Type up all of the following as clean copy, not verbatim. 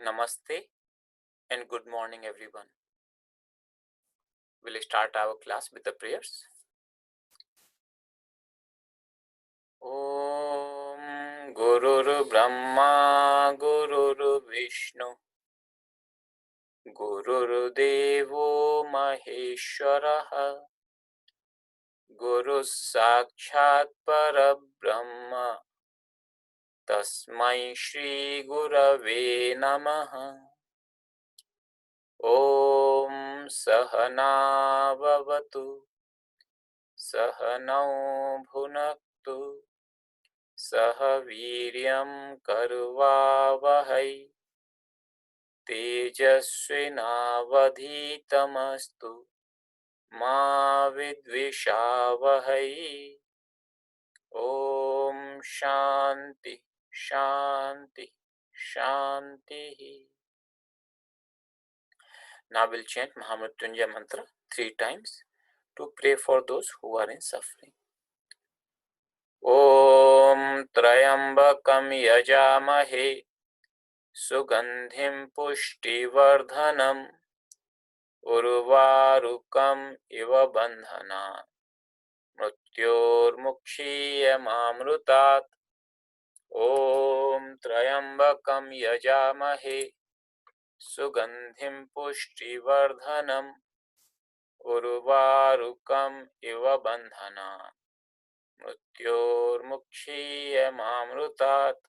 Namaste and good morning, everyone. We'll start our class with the prayers. Om Gurur Brahma Gurur Vishnu Gurur Devo Maheshwaraha Guru Sakshat Parabrahma Tasmai Shri Gurave Namaha. Om Sahana Bhavatu Sahanau Bhunaktu सह वीर्यं कर्वावहै तेजस्विनावधीतमस्तु मा विद्विषावहै. ॐ शान्ति शान्ति शान्तिः. Now we'll chant Mahamrityunjaya mantra 3 times to pray for those who are in suffering. ॐ त्र्यम्बकं यजामहे सुगन्धिं पुष्टिवर्धनम् उर्वारुकम् इव बन्धनात् मृत्योर्मुक्षीयमामृतात्. ॐ त्र्यम्बकं यजामहे सुगन्धिं पुष्टिवर्धनम् उर्वारुकम् इव बन्धनात् मृत्योर्मुक्षीयमामृतात्.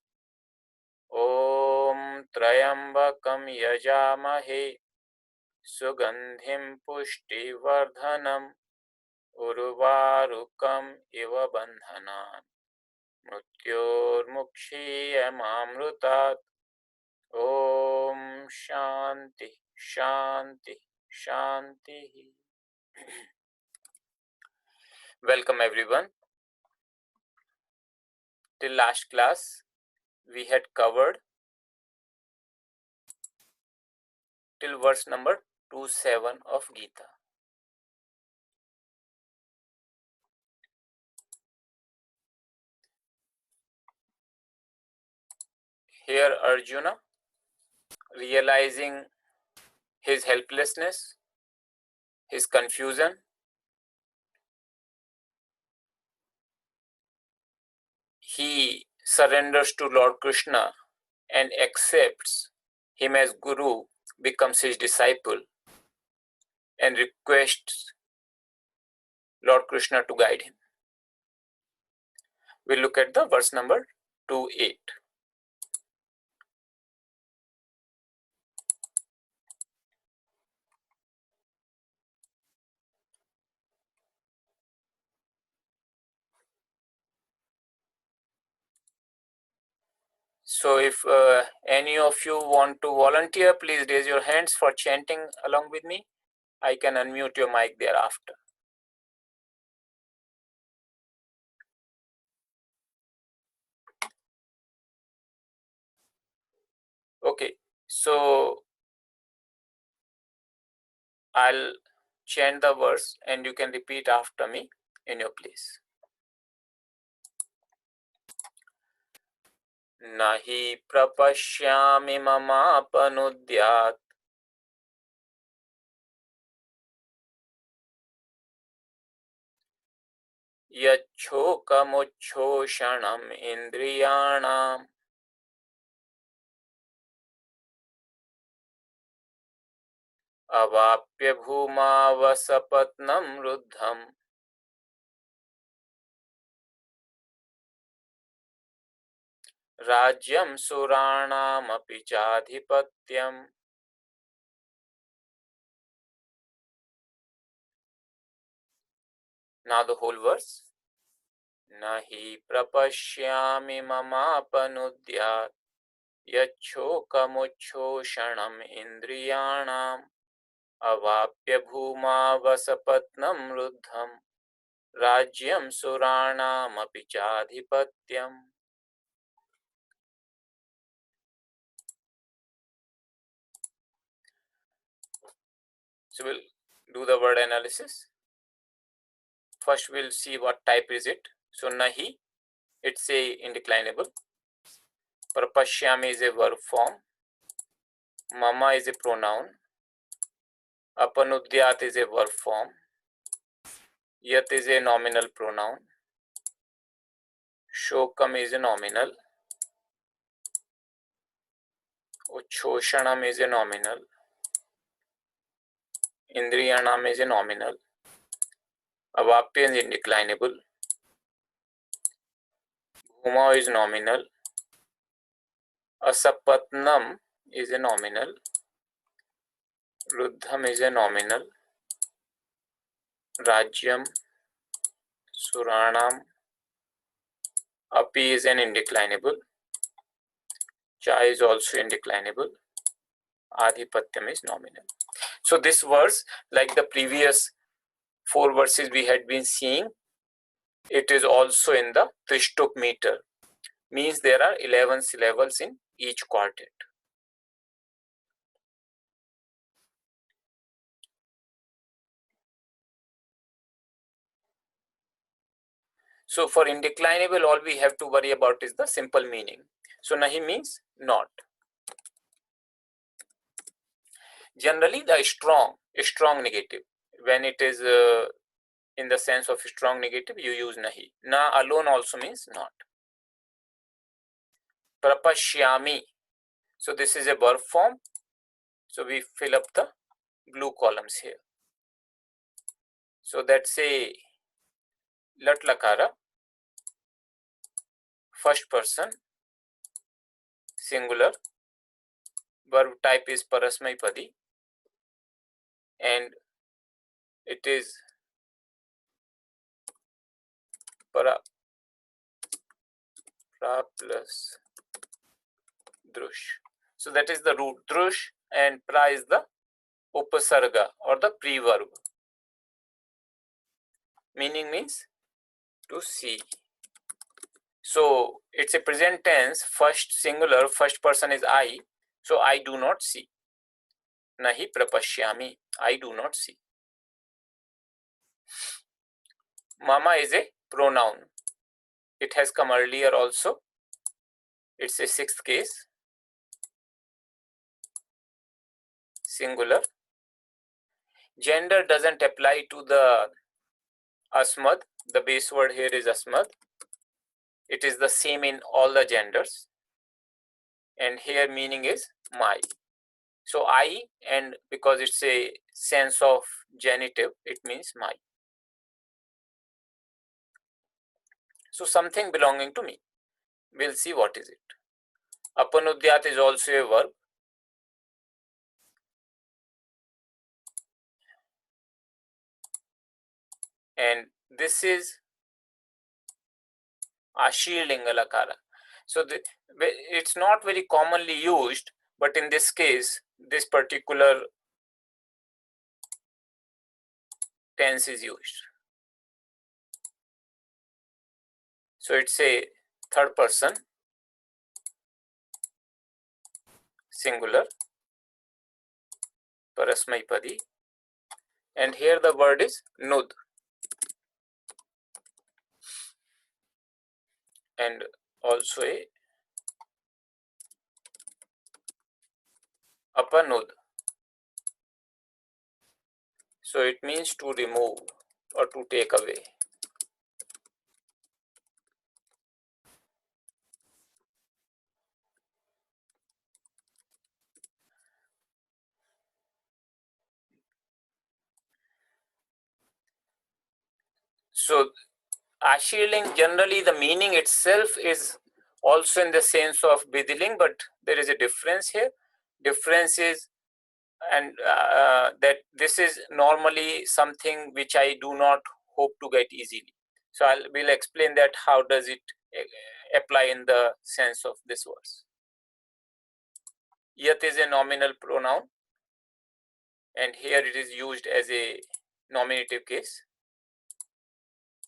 ॐ त्र्यम्बकं यजामहे सुगन्धिं पुष्टिवर्धनम् उर्वारुकम् इव बन्धनात् मृत्योर्मुक्षीयमामृतात्. ॐ शान्ति शान्ति शान्तिः. Welcome everyone. Till last class we had covered till verse number 27 of Gita. Here Arjuna, realizing his helplessness, his confusion, he surrenders to Lord Krishna and accepts him as Guru, becomes his disciple, and requests Lord Krishna to guide him. We'll look at the verse number 28. So if any of you want to volunteer, please raise your hands for chanting along with me. I can unmute your mic thereafter. Okay, so I'll chant the verse and you can repeat after me in your place. Nahi prapashyami mamapanudyat yacchokamuchoshanam indriyanam avapya bhumavasapatnam ruddham Rajyam Suranam api chadhipatyam. Now the whole verse. Nahi prapashyami mamapanudyat yacchokamuchoshanam indriyanam avapya bhumavasapatnam ruddham Rajyam Suranam api chadhipatyam. So we'll do the word analysis. First we'll see what type is it. So nahi, it's a indeclinable. Prapashyami is a verb form. Mama is a pronoun. Apanudyat is a verb form. Yat is a nominal pronoun. Shokam is a nominal. Uchoshanam is a nominal. Indriyanam is a nominal. Avapya is indeclinable. Bhuma is nominal. Asapatnam is a nominal. Ruddham is a nominal. Rajyam, Suranam, Api is an indeclinable. Cha is also indeclinable. Adhipatyam is nominal. So this verse, like the previous 4 verses we had been seeing, it is also in the Trishtuk meter. Means there are 11 syllables in each quartet. So for indeclinable, all we have to worry about is the simple meaning. So nahi means not. Generally the strong negative, when it is in the sense of strong negative, you use nahi. Na alone also means not. Prapashyami. So this is a verb form. So we fill up the blue columns here. So that's a lat lakara, first person, singular, verb type is parasmaipadi, and it is para plus drush. So that is the root drush, and pra is the upasarga or the pre-verb. Meaning means to see. So it's a present tense, first singular, first person is I. So I do not see. Nahi prapashyami, I do not see. Mama is a pronoun. It has come earlier also. It's a 6th case. Singular. Gender doesn't apply to the asmad. The base word here is asmad. It is the same in all the genders. And here meaning is my. So I, and because it's a sense of genitive, it means my. So something belonging to me. We'll see what is it. Apanudyat is also a verb. And this is Ashirlinga lakara. So it's not very commonly used, but in this case, this particular tense is used. So it's a third person, singular, parasmaipadi, and here the word is nud. And also a apanud. So it means to remove or to take away. So Ashirling, generally the meaning itself is also in the sense of Bidiling, but there is a difference here. Difference is, and that this is normally something which I do not hope to get easily. So we'll explain that how does it apply in the sense of this verse. Yat is a nominal pronoun, and here it is used as a nominative case,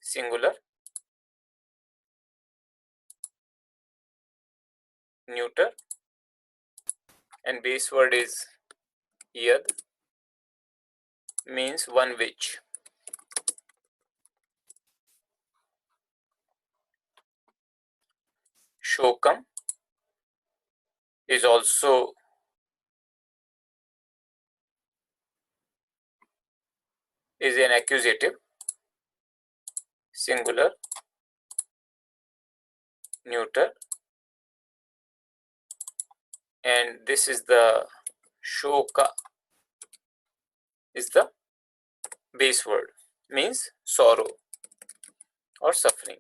singular, neuter, and base word is yad, means one which. Shokam is also is an accusative singular neuter, and this is the shoka is the base word, means sorrow or suffering.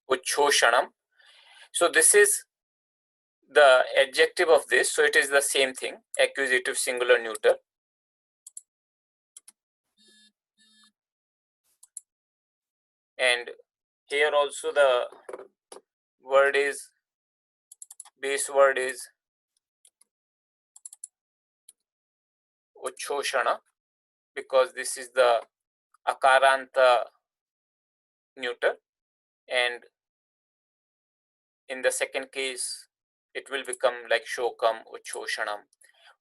Uchoshanam. So this is the adjective of this, so it is the same thing, accusative singular neuter. And here also the word is, base word is Uchoshana, because this is the akaranta neuter, and in the second case it will become like shokam, uchoshanam.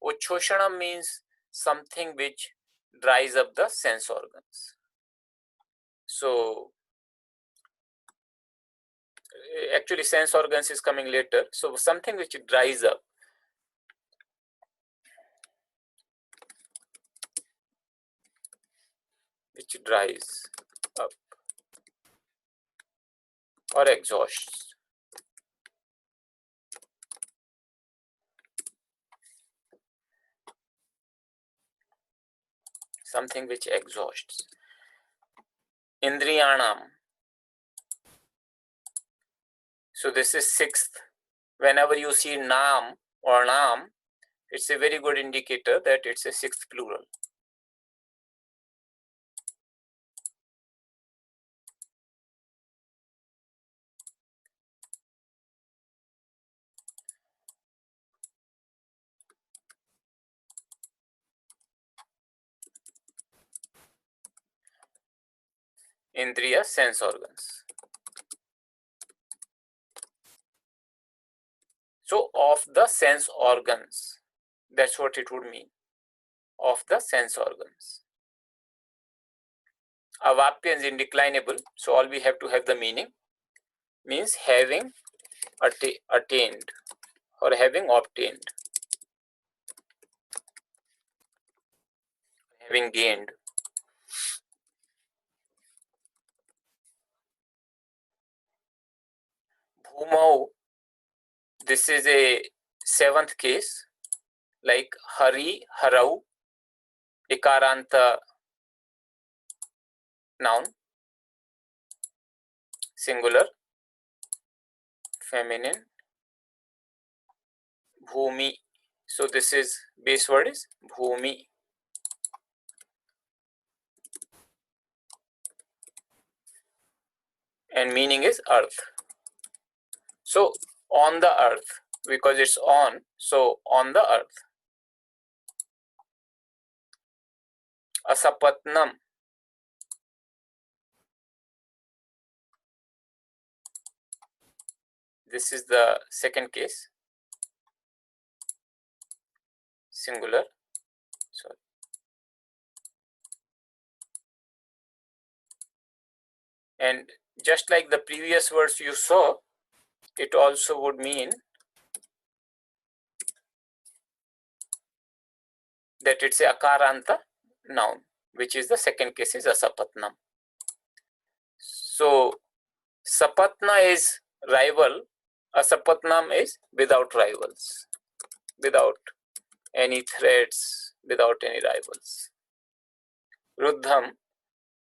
Uchoshanam means something which dries up the sense organs. So actually sense organs is coming later, so something which dries up. Which dries up or exhausts. Something which exhausts. Indriyanam. So this is sixth. Whenever you see nam or nam, it's a very good indicator that it's a sixth plural. Indriya, sense organs. So of the sense organs, that's what it would mean. Of the sense organs. Avapya is indeclinable, so all we have to have the meaning, means having attained or having obtained, having gained. Bhumau, this is a seventh case, like hari, harau, ikaranta noun, singular, feminine, bhumi. So this is base word is bhumi. And meaning is earth. So on the earth, because it's on, so on the earth. Asapatnam. This is the second case, singular. Sorry. And just like the previous words you saw, it also would mean that it's a akaranta noun, which is the second case is asapatnam. So sapatna is rival, asapatnam is without rivals, without any threats, without any rivals. Ruddham,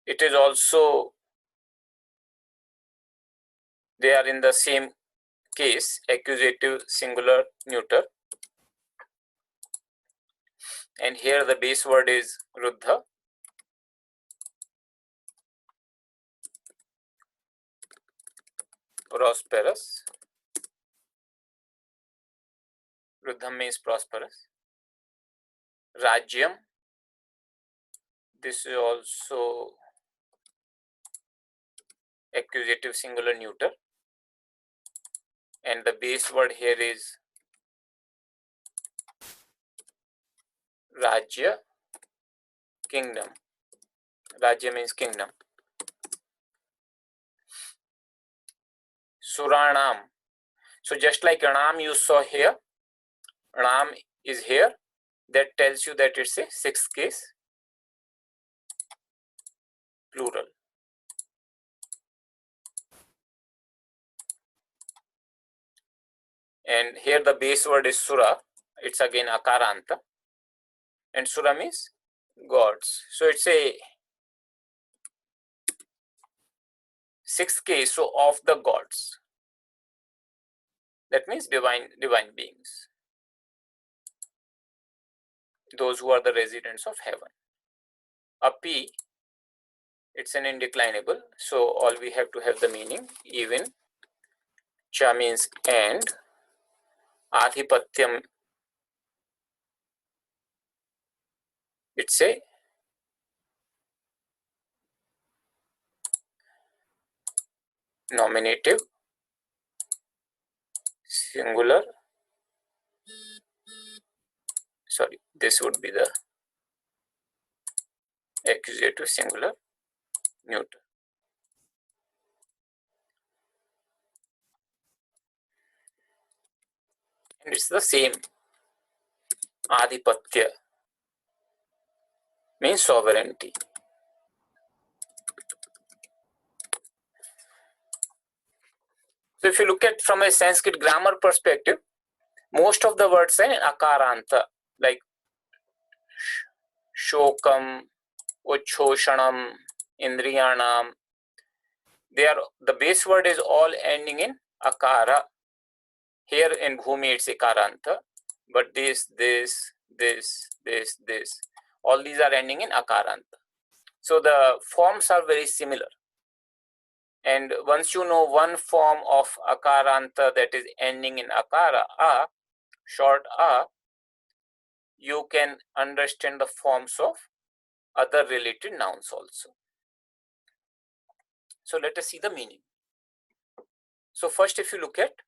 it is also, they are in the same case, accusative singular neuter, and here the base word is ruddha. Prosperous. Ruddham means prosperous. Rajyam, this is also accusative singular neuter, and the base word here is Rajya, kingdom. Rajya means kingdom. Suranam. So just like Anam you saw here, Ram is here. That tells you that it's a 6th case plural. And here the base word is Sura. It's again Akaranta. And Sura means gods. So it's a 6th case, so of the gods. That means divine beings. Those who are the residents of heaven. Api, it's an indeclinable. So all we have to have the meaning even. Cha means and. Adhipatyam, it's a nominative singular. Sorry, this would be the accusative singular neuter. And it's the same. Adhipatya means sovereignty. So if you look at from a Sanskrit grammar perspective, most of the words are in akaranta, like shokam, uchhoshanam, indriyanam. The base word is all ending in akara. Here in bhumi it's ikaranta, but this, all these are ending in akaranta. So the forms are very similar. And once you know one form of akaranta that is ending in akara, a, short a, you can understand the forms of other related nouns also. So let us see the meaning. So first, if you look at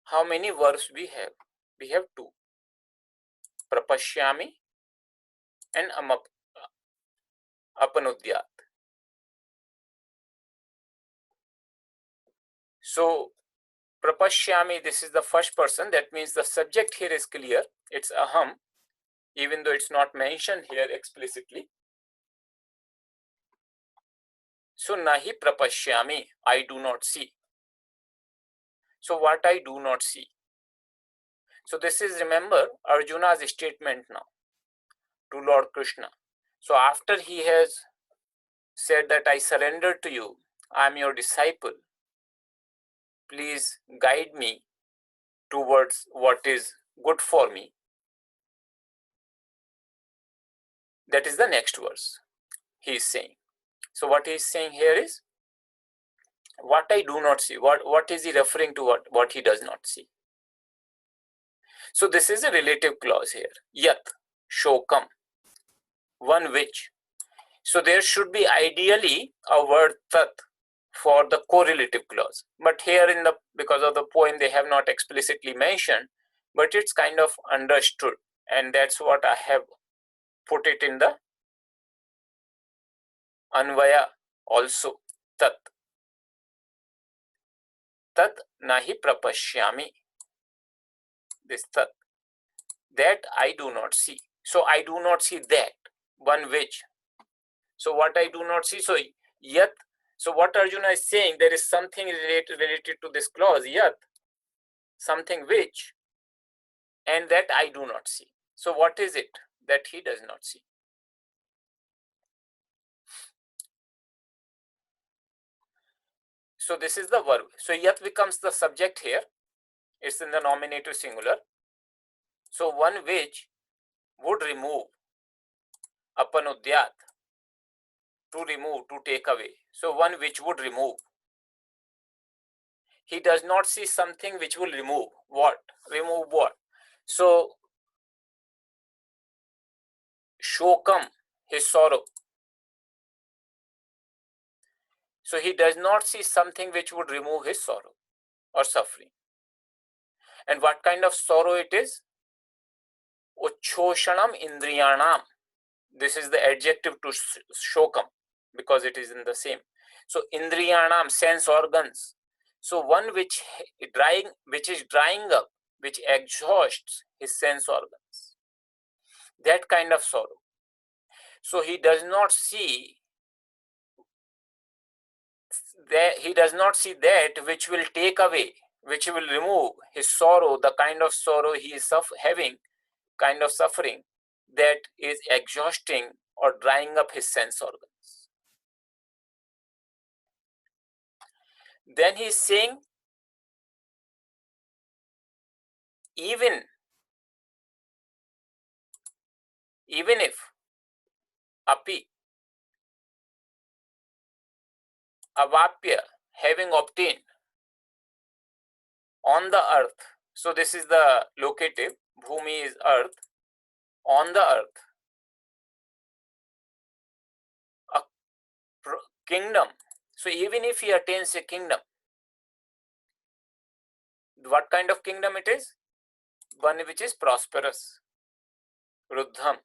how many verbs we have 2. Prapashyami and apanudyat. So prapashyami, this is the first person. That means the subject here is clear. It's aham, even though it's not mentioned here explicitly. So nahi prapashyami, I do not see. So what I do not see? So this is, remember, Arjuna's statement now to Lord Krishna. So after he has said that I surrender to you, I am your disciple, please guide me towards what is good for me. That is the next verse he is saying. So what he is saying here is, what I do not see. What is he referring to? What he does not see? So this is a relative clause here. Yat, shokam, one which. So there should be ideally a word tat for the correlative clause. But here because of the poem, they have not explicitly mentioned, but it's kind of understood. And that's what I have put it in the Anvaya also. Tat. Tat nahi prapashyami. This tat. That I do not see. So I do not see that. One which. So what I do not see. So yat. So what Arjuna is saying, there is something related to this clause, yat. Something which. And that I do not see. So what is it that he does not see? So this is the verb. So yat becomes the subject here. It's in the nominative singular. So one which would remove apanudyat, to remove, to take away. So one which would remove. He does not see something which will remove. What? Remove what? So shokam, his sorrow. So he does not see something which would remove his sorrow or suffering. And what kind of sorrow it is? Uchhoshanam indriyanam. This is the adjective to shokam because it is in the same. So indriyanam, sense organs. So one which is drying up, which exhausts his sense organs. That kind of sorrow. So he does not see that which will take away, which will remove his sorrow, the kind of sorrow he is having, kind of suffering that is exhausting or drying up his sense organs. Then he is saying, even if api avapya, having obtained on the earth, so this is the locative, bhumi is earth, on the earth, a kingdom. So even if he attains a kingdom, what kind of kingdom it is? One which is prosperous, ruddham.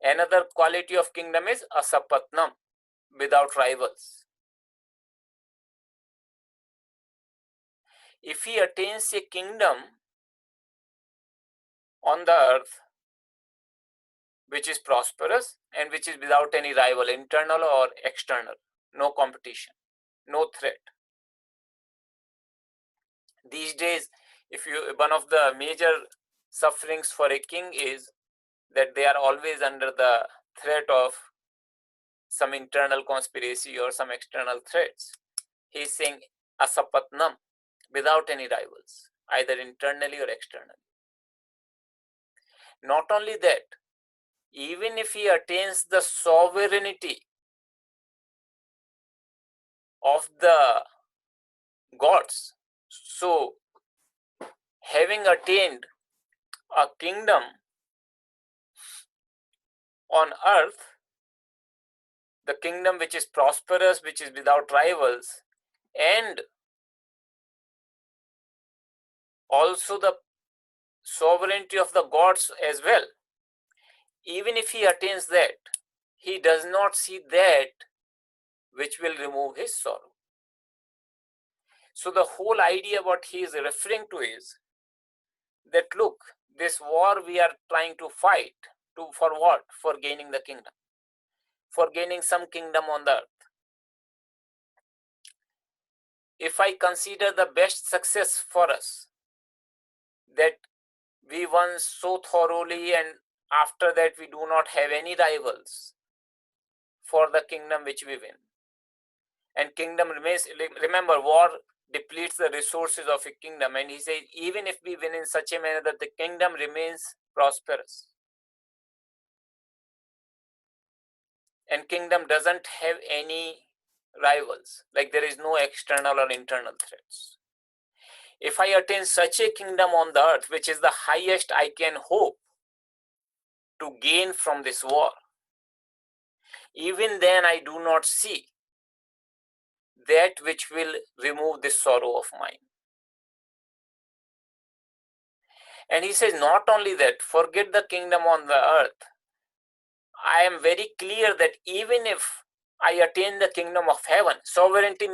Another quality of kingdom is asapatnam, without rivals. If he attains a kingdom on the earth which is prosperous and which is without any rival, internal or external, no competition, no threat. These days, one of the major sufferings for a king is that they are always under the threat of some internal conspiracy or some external threats. He is saying asapatnam, without any rivals, either internally or externally. Not only that, even if he attains the sovereignty of the gods, so having attained a kingdom on earth, the kingdom which is prosperous, which is without rivals, and also the sovereignty of the gods as well, even if he attains that, he does not see that which will remove his sorrow. So the whole idea what he is referring to is that, look, this war we are trying to fight, for what? For gaining the kingdom, for gaining some kingdom on the earth. If I consider the best success for us, that we won so thoroughly and after that we do not have any rivals for the kingdom which we win, and kingdom remains, remember, war depletes the resources of a kingdom, and he says even if we win in such a manner that the kingdom remains prosperous and kingdom doesn't have any rivals, like there is no external or internal threats. If I attain such a kingdom on the earth, which is the highest I can hope to gain from this war, even then I do not see that which will remove this sorrow of mine. And he says, not only that, forget the kingdom on the earth. I am very clear that even if I attain the kingdom of heaven, sovereignty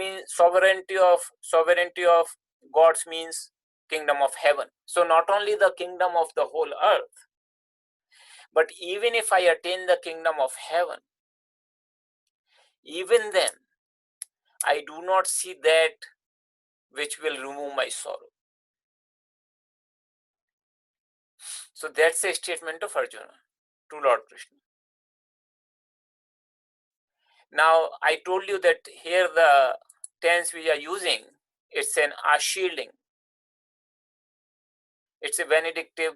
of gods means kingdom of heaven. So not only the kingdom of the whole earth, but even if I attain the kingdom of heaven, even then I do not see that which will remove my sorrow. So that's a statement of Arjuna to Lord Krishna. Now I told you that here the tense we are using, it's an ashirling. It's a benedictive.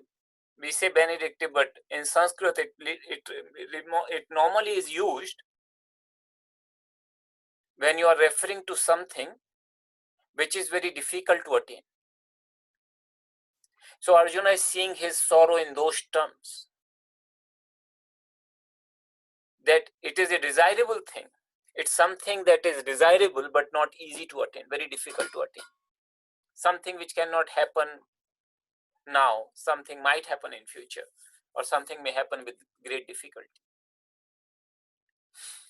We say benedictive, but in Sanskrit it normally is used when you are referring to something which is very difficult to attain. So Arjuna is seeing his sorrow in those terms, that it is a desirable thing. It's something that is desirable but not easy to attain, very difficult to attain. Something which cannot happen now, something might happen in future, or something may happen with great difficulty.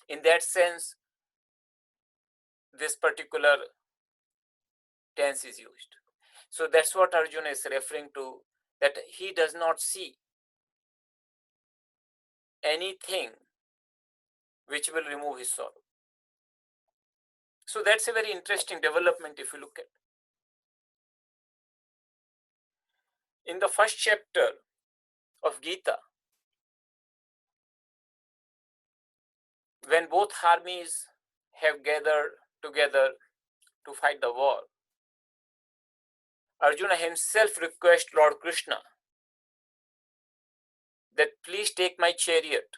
In that sense, this particular tense is used. So that's what Arjuna is referring to, that he does not see anything which will remove his sorrow. So that's a very interesting development if you look at. In the first chapter of Gita, when both armies have gathered together to fight the war, Arjuna himself requests Lord Krishna that please take my chariot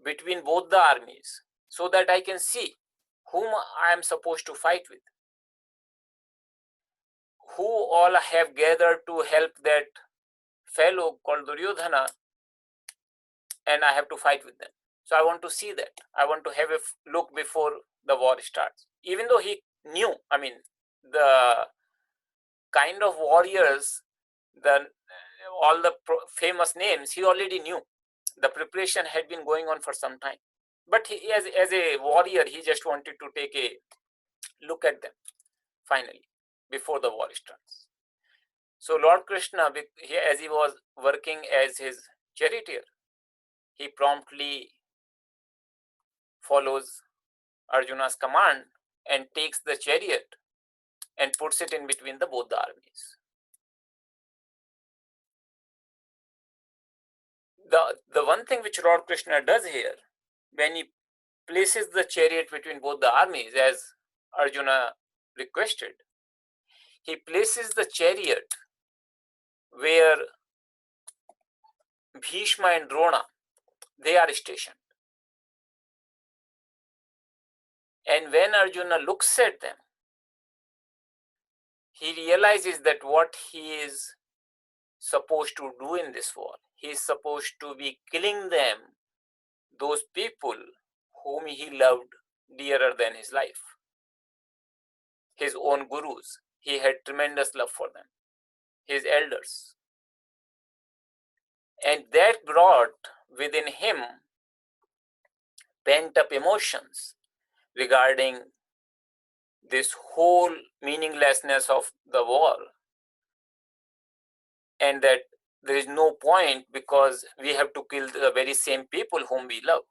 between both the armies so that I can see whom I am supposed to fight with, who all have gathered to help that fellow called Duryodhana, and I have to fight with them. So I want to see that. I want to have a look before the war starts. Even though he knew, the kind of warriors, all the famous names, he already knew. The preparation had been going on for some time. But he, as a warrior, he just wanted to take a look at them finally before the war starts. So Lord Krishna, as he was working as his charioteer, he promptly follows Arjuna's command and takes the chariot and puts it in between both the armies. The one thing which Lord Krishna does here, when he places the chariot between both the armies, as Arjuna requested, he places the chariot where Bhishma and Drona, they are stationed. And when Arjuna looks at them, he realizes that what he is supposed to do in this war, he is supposed to be killing them, those people whom he loved dearer than his life, his own gurus. He had tremendous love for them, his elders. And that brought within him pent up emotions regarding this whole meaninglessness of the war, and that there is no point because we have to kill the very same people whom we love.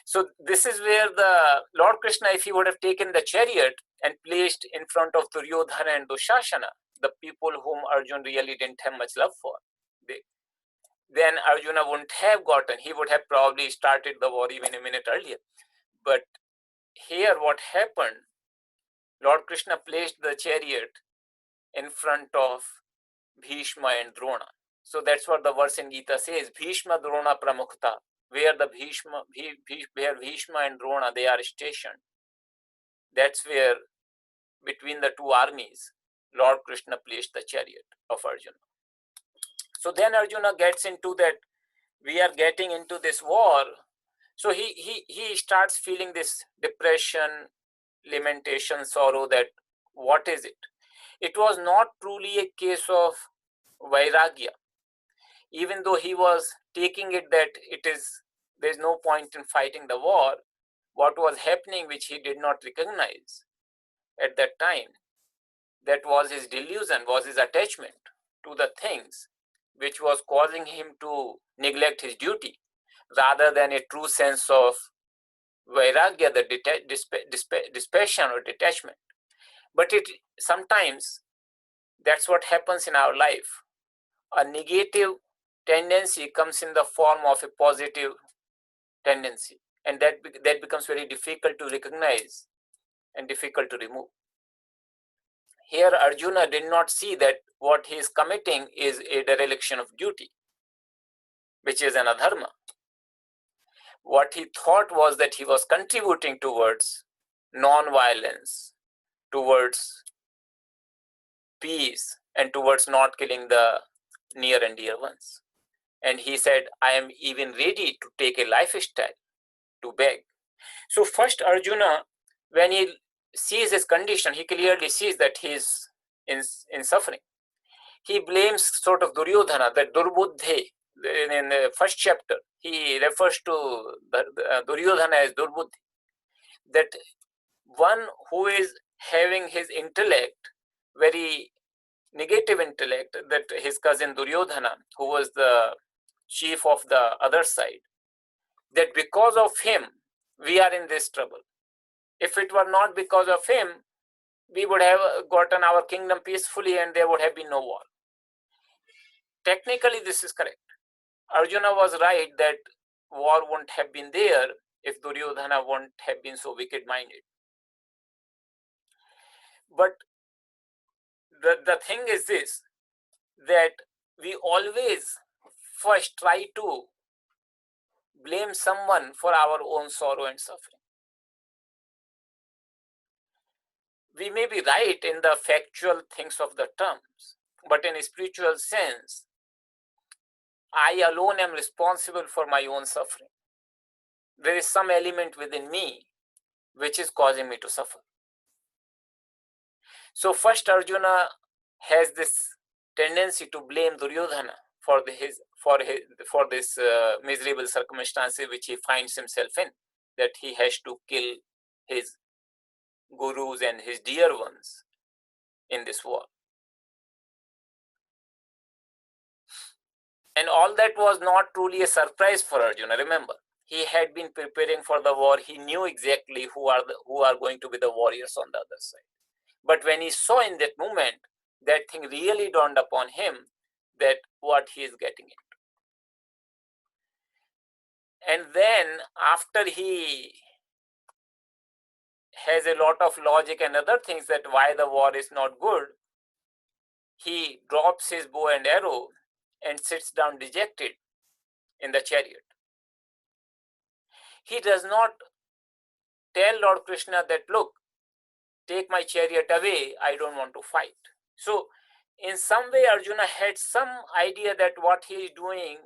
So this is where the Lord Krishna, if he would have taken the chariot and placed in front of Duryodhana and Dushasana, the people whom Arjuna really didn't have much love for, then Arjuna wouldn't have gotten, he would have probably started the war even a minute earlier. But here what happened, Lord Krishna placed the chariot in front of Bhishma and Drona. So that's what the verse in Gita says, Bhishma Drona Pramukhta, where Bhishma and Drona, they are stationed. That's where between the two armies, Lord Krishna placed the chariot of Arjuna. So then Arjuna gets into that, we are getting into this war. So he starts feeling this depression, lamentation, sorrow, that what is it? It was not truly a case of vairagya. Even though he was taking it that there's no point in fighting the war, what was happening which he did not recognize at that time, that was his delusion, was his attachment to the things which was causing him to neglect his duty, rather than a true sense of vairagya, the dispassion or detachment. But sometimes that's what happens in our life. A negative tendency comes in the form of a positive tendency, and that becomes very difficult to recognize and difficult to remove. Here Arjuna did not see that what he is committing is a dereliction of duty, which is an adharma. What he thought was that he was contributing towards non-violence, towards peace, and towards not killing the near and dear ones. And he said, I am even ready to take a lifestyle to beg. So first Arjuna, when he sees his condition, he clearly sees that he is in suffering. He blames sort of Duryodhana, that Durbuddhe. In the first chapter, he refers to Duryodhana as Durbuddhi, that one who is having his intellect very negative intellect, that his cousin Duryodhana, who was the chief of the other side, that because of him, we are in this trouble. If it were not because of him, we would have gotten our kingdom peacefully and there would have been no war. Technically, this is correct. Arjuna was right that war wouldn't have been there if Duryodhana wouldn't have been so wicked-minded. But the thing is this, that we always first try to blame someone for our own sorrow and suffering. We may be right in the factual things of the terms, but in a spiritual sense, I alone am responsible for my own suffering. There is some element within me which is causing me to suffer. So first Arjuna has this tendency to blame Duryodhana for this miserable circumstances which he finds himself in, that he has to kill his gurus and his dear ones in this war. And all that was not truly a surprise for Arjuna. Remember, he had been preparing for the war. He knew exactly who are going to be the warriors on the other side. But when he saw in that moment, that thing really dawned upon him that what he is getting into. And then after he has a lot of logic and other things that why the war is not good, he drops his bow and arrow and sits down dejected in the chariot. He does not tell Lord Krishna that, look, take my chariot away, I don't want to fight. So in some way Arjuna had some idea that what he is doing,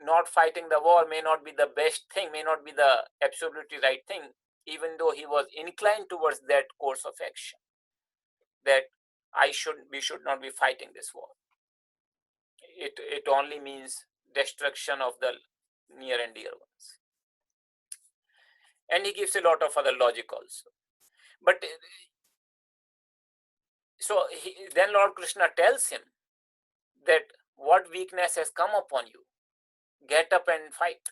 not fighting the war, may not be the best thing, may not be the absolutely right thing, even though he was inclined towards that course of action, that we should not be fighting this war. It only means destruction of the near and dear ones. And he gives a lot of other logic also. But so then Lord Krishna tells him that what weakness has come upon you, get up and fight.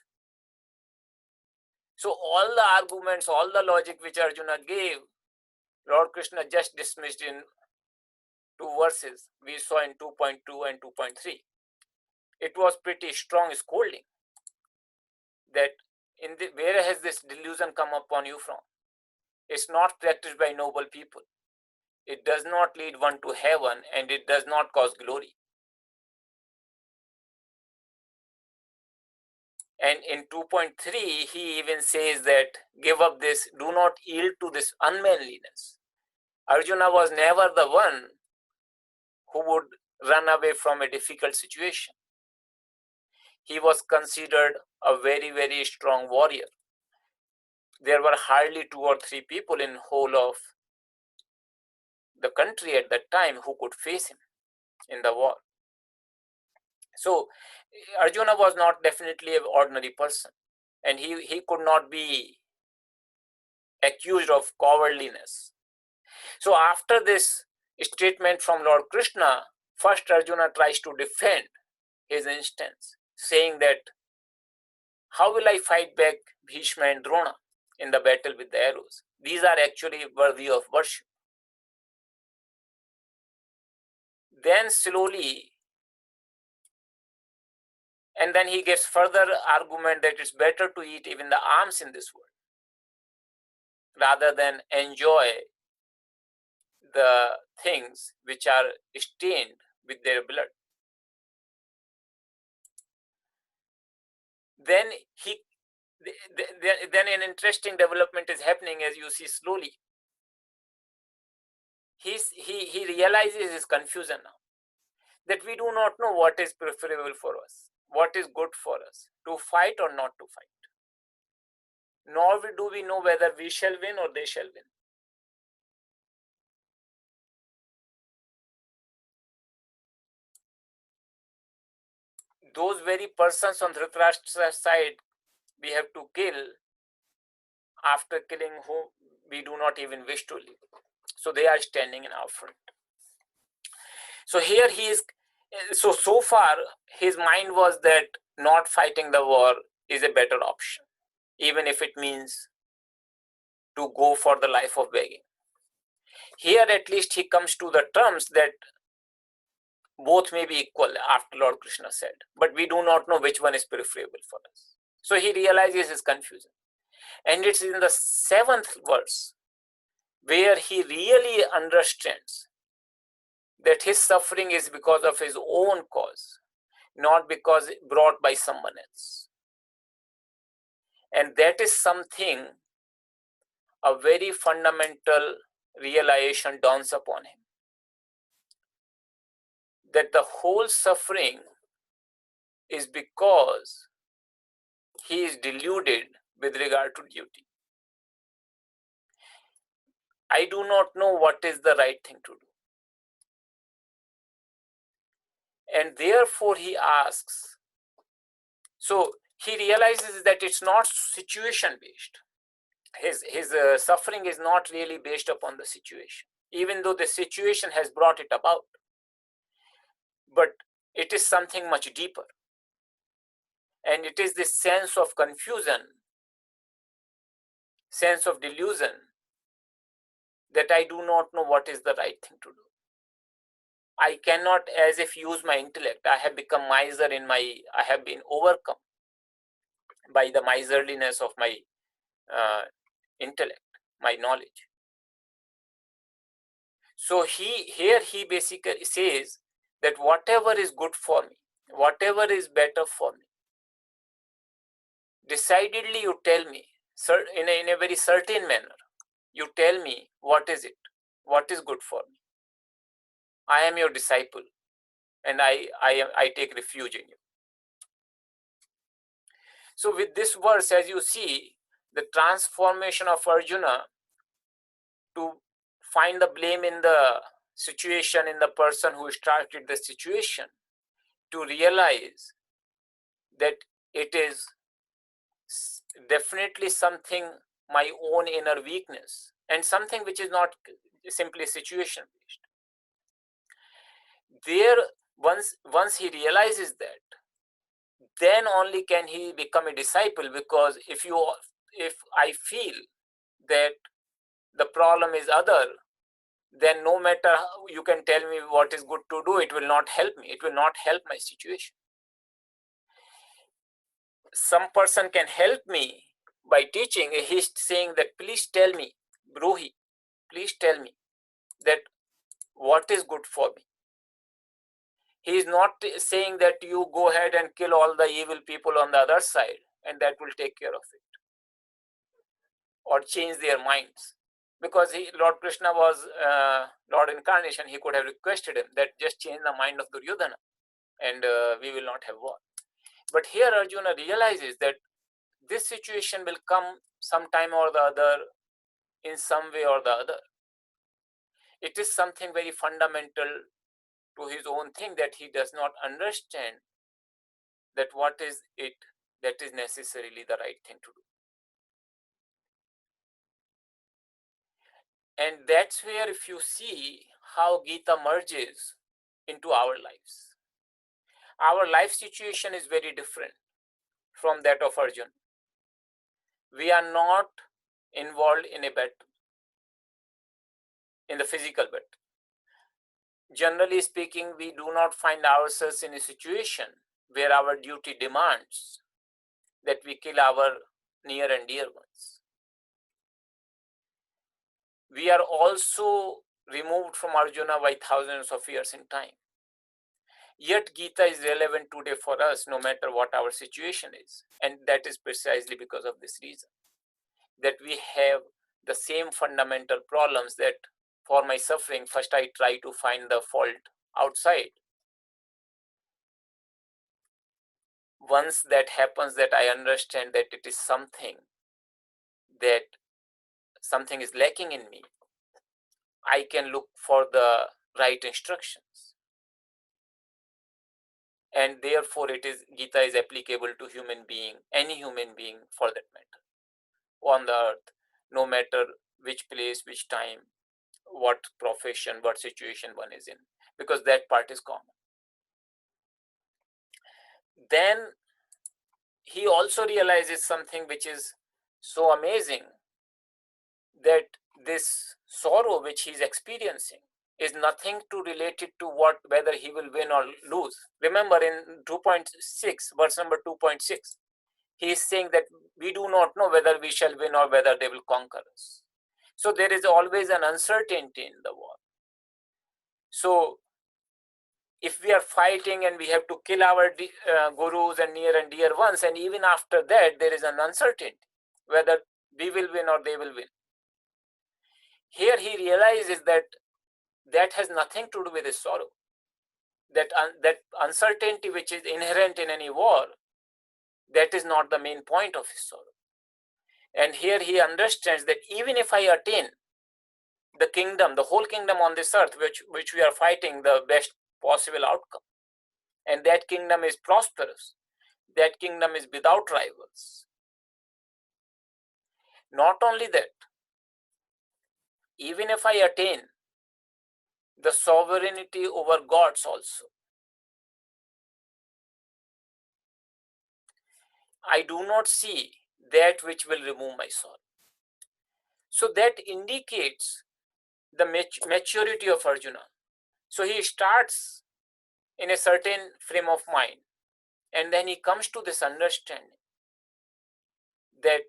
So all the arguments, all the logic which Arjuna gave, Lord Krishna just dismissed in two verses we saw in 2.2 and 2.3. It was pretty strong scolding that where has this delusion come upon you from? It's not practiced by noble people. It does not lead one to heaven and it does not cause glory. And in 2.3, he even says that give up this, do not yield to this unmanliness. Arjuna was never the one who would run away from a difficult situation. He was considered a very, very strong warrior. There were hardly 2 or 3 people in whole of the country at that time who could face him in the war. So Arjuna was not definitely an ordinary person, and he could not be accused of cowardliness. So after this statement from Lord Krishna, first Arjuna tries to defend his instance, saying that how will I fight back Bhishma and Drona in the battle with the arrows? These are actually worthy of worship. Then slowly, and then he gives further argument that it's better to eat even the alms in this world rather than enjoy the things which are stained with their blood. Then then an interesting development is happening, as you see slowly. He realizes his confusion now, that we do not know what is preferable for us, what is good for us, to fight or not to fight. Nor do we know whether we shall win or they shall win. Those very persons on Dhritarashtra's side we have to kill, after killing whom we do not even wish to live. So they are standing in our front. So here he is, so far his mind was that not fighting the war is a better option, even if it means to go for the life of begging. Here at least he comes to the terms that both may be equal, after Lord Krishna said, but we do not know which one is preferable for us. So he realizes his confusion. And it's in the 7th verse where he really understands that his suffering is because of his own cause, not because brought by someone else. And that is something, a very fundamental realization dawns upon him, that the whole suffering is because he is deluded with regard to duty. I do not know what is the right thing to do. And therefore he asks, so he realizes that it's not situation based. His suffering is not really based upon the situation, even though the situation has brought it about. But it is something much deeper. And it is this sense of confusion, sense of delusion, that I do not know what is the right thing to do. I cannot as if use my intellect. I have become miser I have been overcome by the miserliness of my intellect, my knowledge. So here he basically says that whatever is good for me, whatever is better for me, decidedly you tell me, in a very certain manner, you tell me what is it, what is good for me. I am your disciple, and I take refuge in you. So with this verse, as you see, the transformation of Arjuna to find the blame in the situation, in the person who started the situation, to realize that it is definitely something, my own inner weakness, and something which is not simply situation based. There, once he realizes that, then only can he become a disciple. Because if I feel that the problem is other, then no matter how you can tell me what is good to do, it will not help me. It will not help my situation. Some person can help me by teaching. He's saying that, please tell me, Bruhi, please tell me that what is good for me. He is not saying that you go ahead and kill all the evil people on the other side and that will take care of it or change their minds. Because Lord Krishna was Lord Incarnation, he could have requested him that just change the mind of Duryodhana and we will not have war. But here Arjuna realizes that this situation will come sometime or the other, in some way or the other. It is something very fundamental to his own thing that he does not understand that what is it that is necessarily the right thing to do. And that's where, if you see how Gita merges into our lives, our life situation is very different from that of Arjuna. We are not involved in a battle, in the physical battle. Generally speaking, we do not find ourselves in a situation where our duty demands that we kill our near and dear ones. We are also removed from Arjuna by thousands of years in time. Yet Gita is relevant today for us, no matter what our situation is. And that is precisely because of this reason, that we have the same fundamental problems. That for my suffering, first I try to find the fault outside. Once that happens, that I understand that it is something is lacking in me, I can look for the right instructions. And therefore Gita is applicable to human being, any human being for that matter, on the earth, no matter which place, which time, what profession, what situation one is in. because that part is common. Then he also realizes something which is so amazing, that this sorrow which he's experiencing is nothing to relate it to whether he will win or lose. Remember in 2.6, verse number 2.6, he is saying that we do not know whether we shall win or whether they will conquer us. So there is always an uncertainty in the war. So if we are fighting and we have to kill our gurus and near and dear ones, and even after that there is an uncertainty whether we will win or they will win. Here he realizes that that has nothing to do with his sorrow. That uncertainty which is inherent in any war, that is not the main point of his sorrow. And here he understands that even if I attain the kingdom, the whole kingdom on this earth, which we are fighting, the best possible outcome, and that kingdom is prosperous, that kingdom is without rivals. Not only that, even if I attain the sovereignty over gods also, I do not see that which will remove my sorrow. So that indicates the maturity of Arjuna. So he starts in a certain frame of mind, and then he comes to this understanding that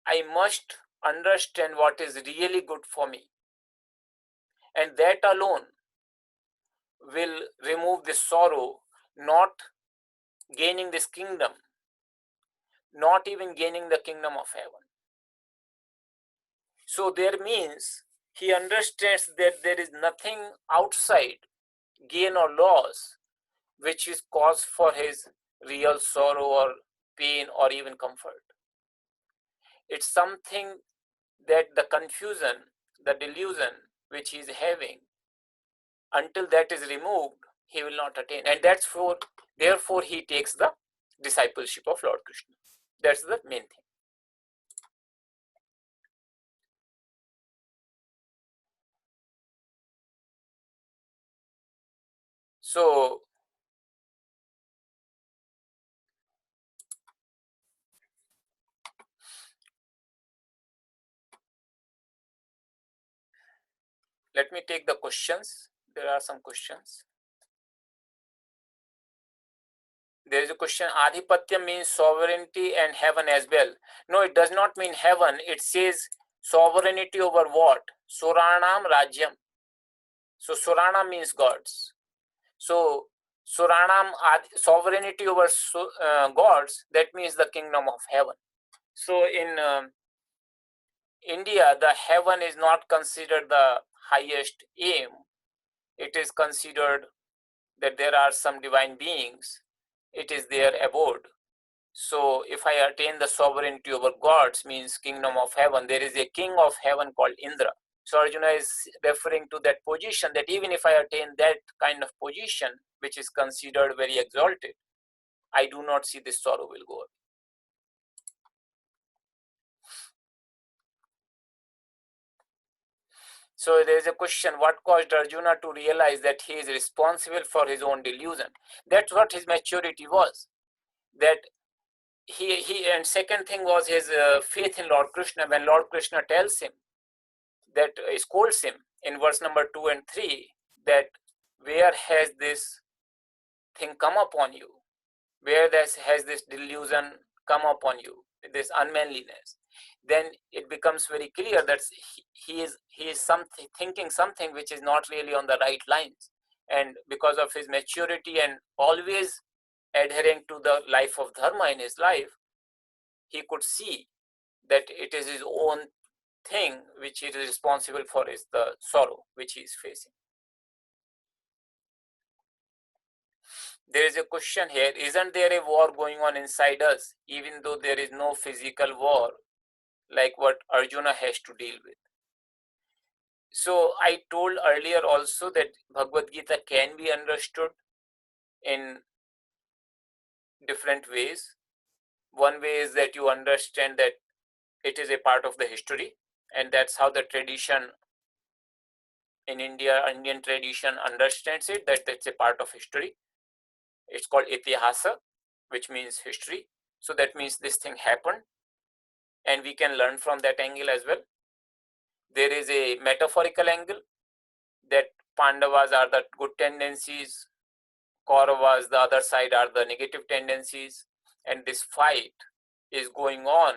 I must understand what is really good for me, and that alone will remove this sorrow, not gaining this kingdom, not even gaining the kingdom of heaven. So there means he understands that there is nothing outside gain or loss which is cause for his real sorrow or pain or even comfort. It's something that the confusion, the delusion which he is having, until that is removed, he will not attain. And therefore he takes the discipleship of Lord Krishna. That's the main thing. So let me take the questions. There are some questions. There is a question, Adhipatya means sovereignty and heaven as well. No, it does not mean heaven. It says sovereignty over what? Suranam Rajyam. So Surana means gods. So Suranam, sovereignty over gods, that means the kingdom of heaven. So in India, the heaven is not considered the highest aim. It is considered that there are some divine beings. It is their abode. So if I attain the sovereignty over gods, means kingdom of heaven, there is a king of heaven called Indra. So Arjuna is referring to that position, that even if I attain that kind of position, which is considered very exalted, I do not see this sorrow will go away. So there is a question, what caused Arjuna to realize that he is responsible for his own delusion? That's what his maturity was. That he and second thing was his faith in Lord Krishna. When Lord Krishna tells him, that scolds him in verse number 2 and 3, that where has this thing come upon you? Where has this delusion come upon you, this unmanliness? Then it becomes very clear that he is thinking something which is not really on the right lines. And because of his maturity and always adhering to the life of dharma in his life, he could see that it is his own thing which he is responsible for, is the sorrow which he is facing. There is a question here, isn't there a war going on inside us, even though there is no physical war like what Arjuna has to deal with? So I told earlier also that Bhagavad Gita can be understood in different ways. One way is that you understand that it is a part of the history, and that's how the tradition in India, Indian tradition understands it, that it's a part of history. It's called itihasa, which means history. So that means this thing happened, and we can learn from that angle as well. There is a metaphorical angle, that Pandavas are the good tendencies, Kauravas, the other side, are the negative tendencies, and this fight is going on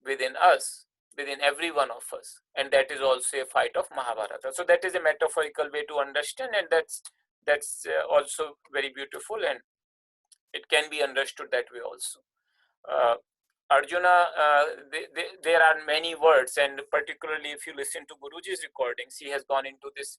within us, within every one of us, and that is also a fight of Mahabharata. So that is a metaphorical way to understand, and that's also very beautiful, and it can be understood that way also. uh, Arjuna, there are many words, and particularly if you listen to Guruji's recordings, he has gone into this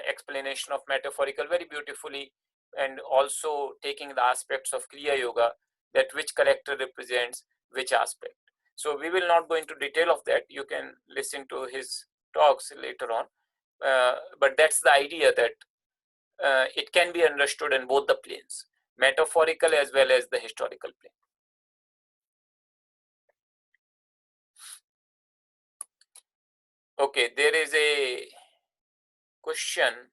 explanation of metaphorical very beautifully, and also taking the aspects of Kriya Yoga, that which character represents which aspect. So we will not go into detail of that. You can listen to his talks later on. But that's the idea, that it can be understood in both the planes, metaphorical as well as the historical plane. Okay, there is a question.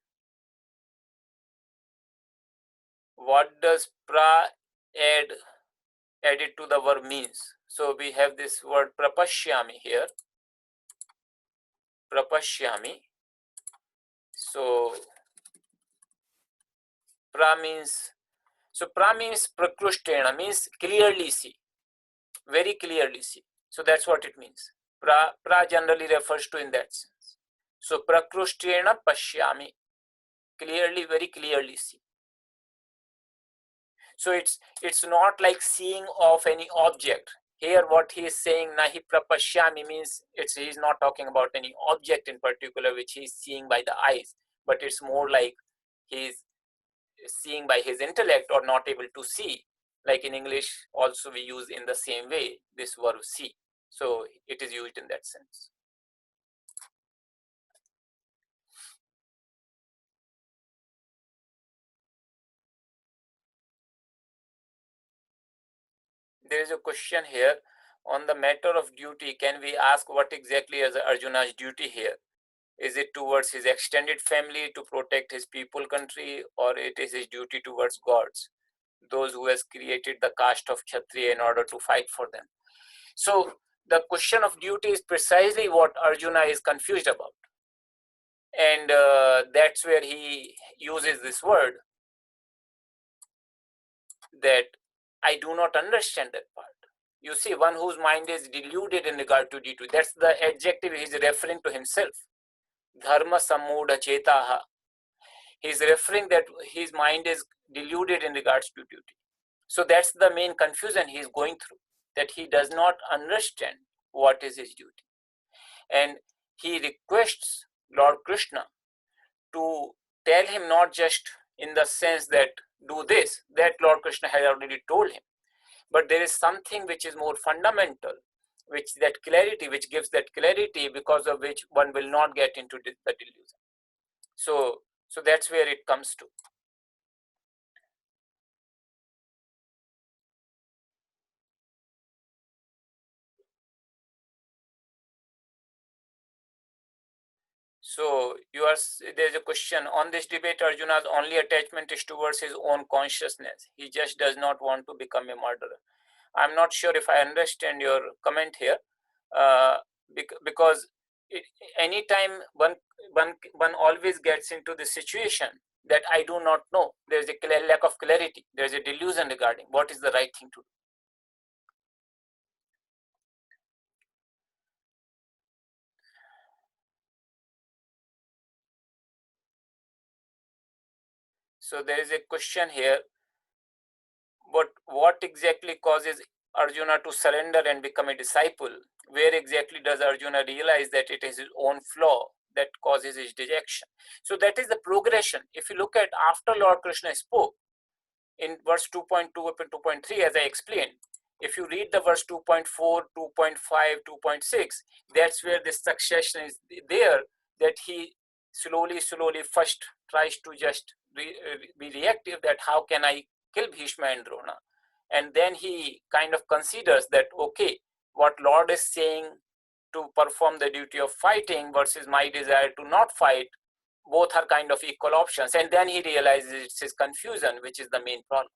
What does pra added to the verb means? So we have this word prapashyami here. Prapashyami. So pra means, praklushtena, means clearly see, very clearly see. So that's what it means. Pra generally refers to in that sense. So praklushtena pashyami, clearly, very clearly see. So it's not like seeing of any object. Here what he is saying, nahi prapashyami, means he's not talking about any object in particular which he's seeing by the eyes, but it's more like he's seeing by his intellect, or not able to see. Like in English also we use in the same way this verb see. So it is used in that sense. There is a question here on the matter of duty. Can we ask what exactly is Arjuna's duty here? Is it towards his extended family to protect his people, country, or it is his duty towards gods, those who has created the caste of Kshatriya in order to fight for them? So the question of duty is precisely what Arjuna is confused about, and that's where he uses this word, that I do not understand that part. You see, one whose mind is deluded in regard to duty, that's the adjective he's referring to himself. Dharma sammudha chetaha. He's referring that his mind is deluded in regards to duty. So that's the main confusion he's going through, that he does not understand what is his duty. And he requests Lord Krishna to tell him, not just in the sense that do this, that Lord Krishna has already told him, but there is something which is more fundamental, which gives that clarity, because of which one will not get into the delusion. So that's where it comes to. So there's a question on this debate. Arjuna's only attachment is towards his own consciousness. He just does not want to become a murderer. I'm not sure if I understand your comment here, because anytime one always gets into the situation that I do not know, there's a lack of clarity, there's a delusion regarding what is the right thing to do. So there is a question here, but what exactly causes Arjuna to surrender and become a disciple? Where exactly does Arjuna realize that it is his own flaw that causes his dejection? So that is the progression. If you look at after Lord Krishna spoke in verse 2.2 up and 2.3, as I explained, if you read the verse 2.4, 2.5, 2.6, that's where this succession is there, that he slowly first tries to just be reactive, that how can I kill Bhishma and Drona, and then he kind of considers that, okay, what Lord is saying to perform the duty of fighting versus my desire to not fight, both are kind of equal options. And then he realizes it's his confusion, which is the main problem.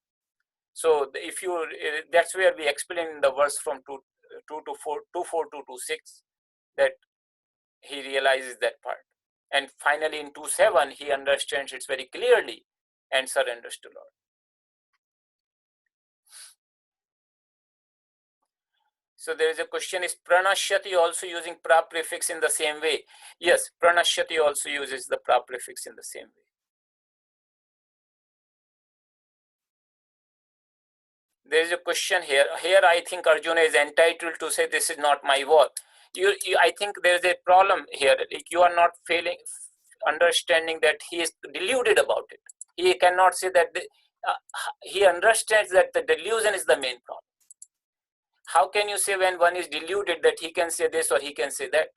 So if you, that's where we explain in the verse from 2 to 4, 2:4 to 6, that he realizes that part. And finally in 2:7, he understands it very clearly and surrenders to Lord. So there is a question, is pranashyati also using pra prefix in the same way? Yes, pranashyati also uses the pra prefix in the same way. There is a question here. Here I think Arjuna is entitled to say this is not my war. I think there is a problem here. You are not understanding that he is deluded about it. He cannot say that he understands that the delusion is the main problem. How can you say when one is deluded that he can say this or he can say that?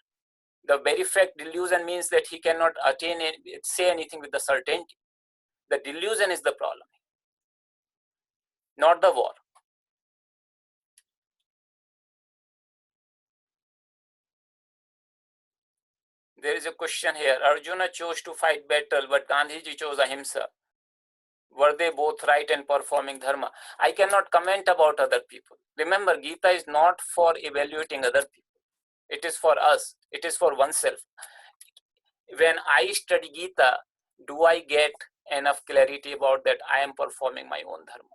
The very fact delusion means that he cannot say anything with the certainty. The delusion is the problem, not the war. There is a question here. Arjuna chose to fight battle, but Gandhiji chose ahimsa. Were they both right and performing dharma? I cannot comment about other people. Remember, Gita is not for evaluating other people. It is for us. It is for oneself. When I study Gita, do I get enough clarity about that I am performing my own dharma?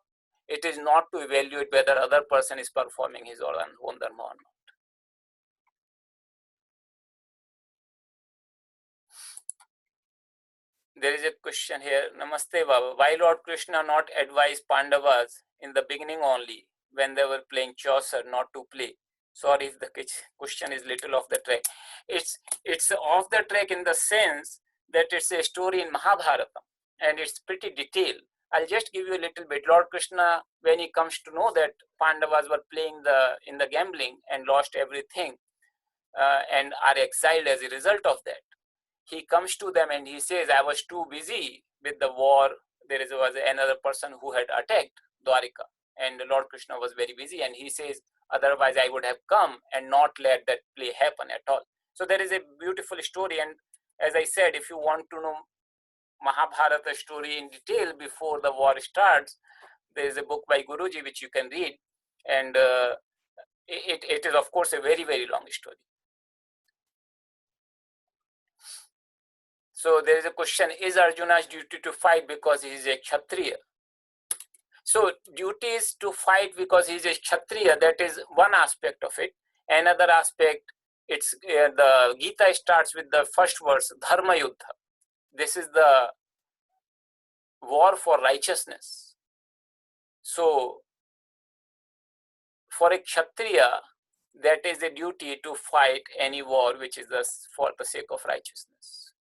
It is not to evaluate whether other person is performing his own dharma or not. There is a question here. Namaste Baba. Why Lord Krishna not advised Pandavas in the beginning only when they were playing Chaucer not to play? Sorry if the question is little off the track. It's off the track in the sense that it's a story in Mahabharata and it's pretty detailed. I'll just give you a little bit. Lord Krishna, when he comes to know that Pandavas were playing in the gambling and lost everything and are exiled as a result of that, he comes to them and he says, I was too busy with the war. There was another person who had attacked Dwarika and Lord Krishna was very busy, and he says, otherwise I would have come and not let that play happen at all. So there is a beautiful story, and as I said, if you want to know Mahabharata story in detail before the war starts, there is a book by Guruji which you can read, and it is of course a very, very long story. So there is a question, is Arjuna's duty to fight because he is a Kshatriya? So duty is to fight because he is a Kshatriya. That is one aspect of it. Another aspect, it's the Gita starts with the first verse, Dharma Yuddha. This is the war for righteousness. So for a Kshatriya, that is a duty to fight any war which is for the sake of righteousness.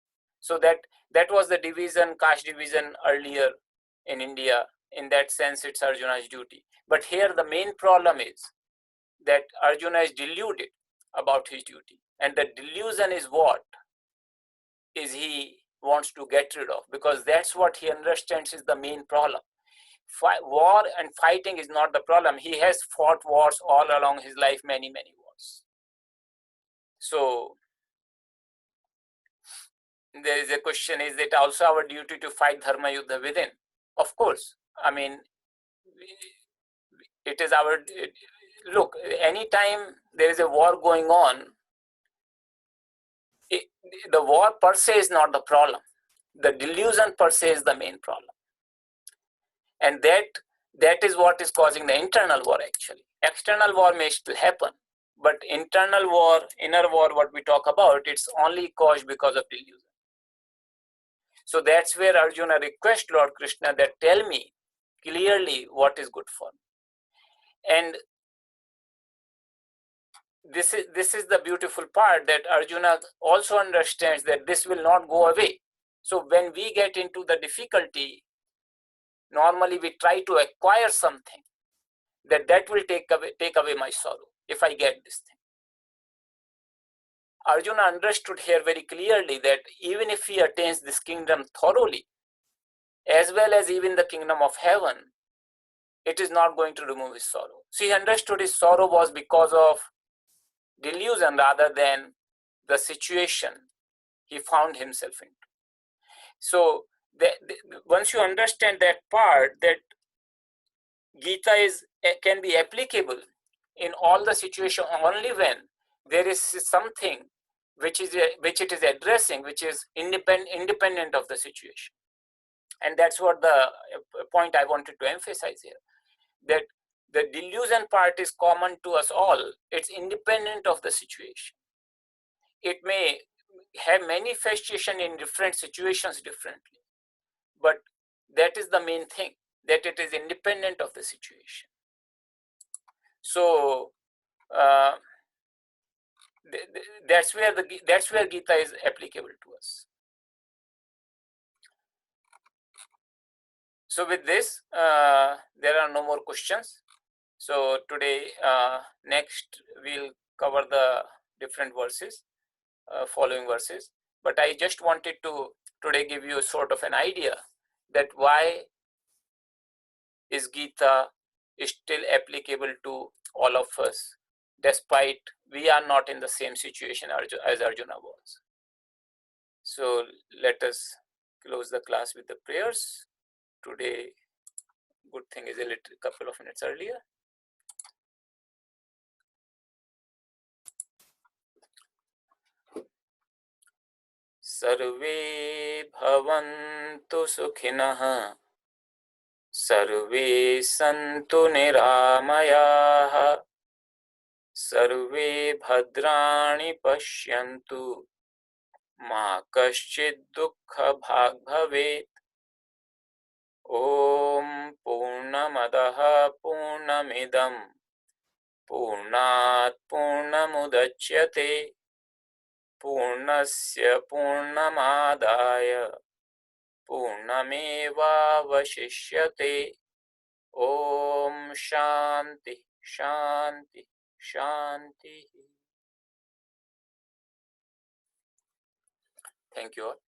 So that was the division, caste division earlier in India. In that sense, it's Arjuna's duty. But here the main problem is that Arjuna is deluded about his duty. And the delusion is what is he wants to get rid of, because that's what he understands is the main problem. War and fighting is not the problem. He has fought wars all along his life, many, many wars. So there is a question, is it also our duty to fight Dharma Yuddha within? Of course. I mean, it is our, look, anytime there is a war going on, the war per se is not the problem. The delusion per se is the main problem. And that is what is causing the internal war actually. External war may still happen, but internal war, inner war, what we talk about, it's only caused because of delusion. So that's where Arjuna requests Lord Krishna that tell me clearly what is good for me. And this is the beautiful part, that Arjuna also understands that this will not go away. So when we get into the difficulty, normally we try to acquire something that will take away my sorrow if I get this thing. Arjuna understood here very clearly that even if he attains this kingdom thoroughly, as well as even the kingdom of heaven, it is not going to remove his sorrow. So he understood his sorrow was because of delusion rather than the situation he found himself in. So once you understand that part, that Gita can be applicable in all the situation only when there is something which it is addressing, which is independent of the situation. And that's what the point I wanted to emphasize here, that the delusion part is common to us all. It's independent of the situation. It may have manifestation in different situations differently, but that is the main thing, that it is independent of the situation. So that's where Gita is applicable to us. So with this, there are no more questions. So today, next we'll cover the different verses, following verses. But I just wanted to today give you a sort of an idea that why is Gita still applicable to all of us, despite we are not in the same situation as Arjuna was. So let us close the class with the prayers. Today, good thing is a couple of minutes earlier. Sarve bhavantu sukhinah, sarve santu niramayah, sarve bhadrani pashyantu, ma kaschid dukkha bhag bhavet. Om Purnamadaha Purnamidam Purnat Purnamudachyate Purnasya Purnamadaya Purnameva Vashishyate. Om Shanti Shanti Shanti. Thank you all.